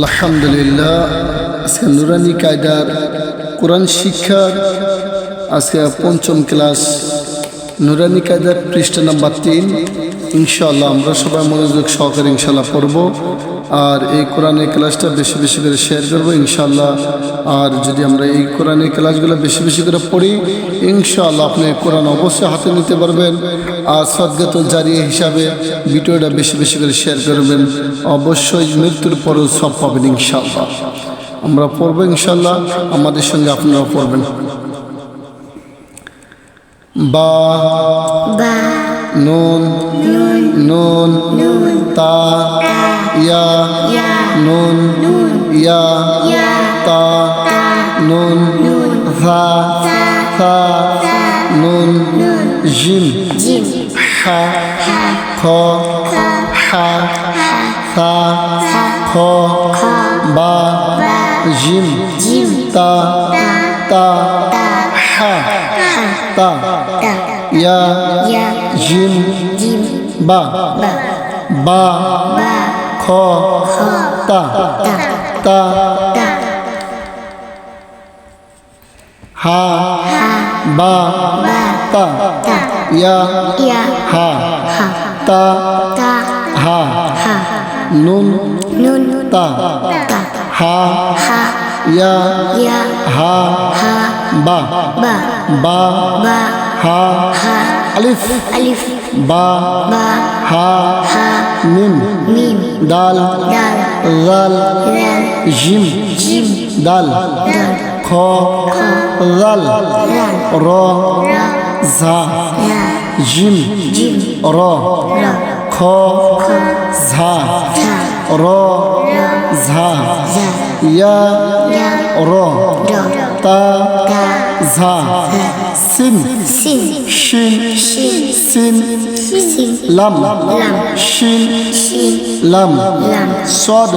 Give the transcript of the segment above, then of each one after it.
আলহামদুলিল্লাহ আজকে নুরানি কায়দার কোরআন শিক্ষার আজকে পঞ্চম ক্লাস নুরানি কায়দার পৃষ্ঠা নাম্বার 3 ইনশাআল্লাহ আমরা সবাই মনোযোগ সহকারে ইনশাআল্লাহ পড়ব আর এই কোরআনের ক্লাসটা বেশি বেশি করে শেয়ার করব ইনশাআল্লাহ। আর যদি আমরা এই কোরআনের ক্লাসগুলো বেশি বেশি করে পড়ি ইনশাআল্লাহ আপনি কোরআন অবশ্যই হাতে নিতে পারবেন। আর সদকাতুল জারিয়া হিসাবে ভিডিওটা বেশি বেশি করে শেয়ার করবেন, অবশ্যই মৃত্যুর পরেও সব পাবেন ইনশাআল্লাহ। আমরা পড়ব ইনশাআল্লাহ, আমাদের সঙ্গে আপনারাও পড়বেন। বা নুন নুন তা ইয়া নুন ইয়া তা নুন হা থা নুন জিম হা খ হা থা খ বা জিম তা তা হা তা ইয়া জিম বা বা খ তা তা হা বা তা ইয়া হা তা হা নুন তা হা ইয়া হা বা বা হা আলিফ বা হা মিম দাল জাল জিম দাল খ জাল র ঝা জিম র খ ঝা র ঝা ইয়া র তা ঝা সিন শিন সিন লাম শিন লাম সদ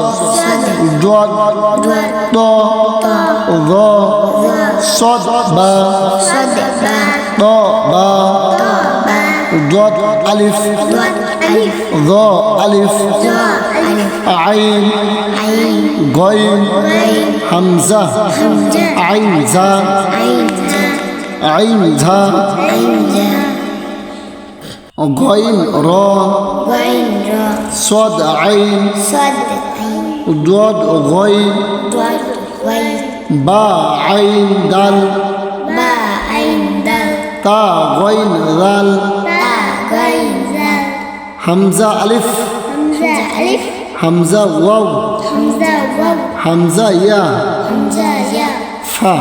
দদ ত গ সদ বা ত বা দদ আলিফ য আলিফ আইন গইন হামজা আইন জা আইন ঝা গইন র সদ আইন দদ গইন বা আইন দাল তা গইন জাল হামজা আলিফ হামজা ওয়াও হামজা ইয়া ফা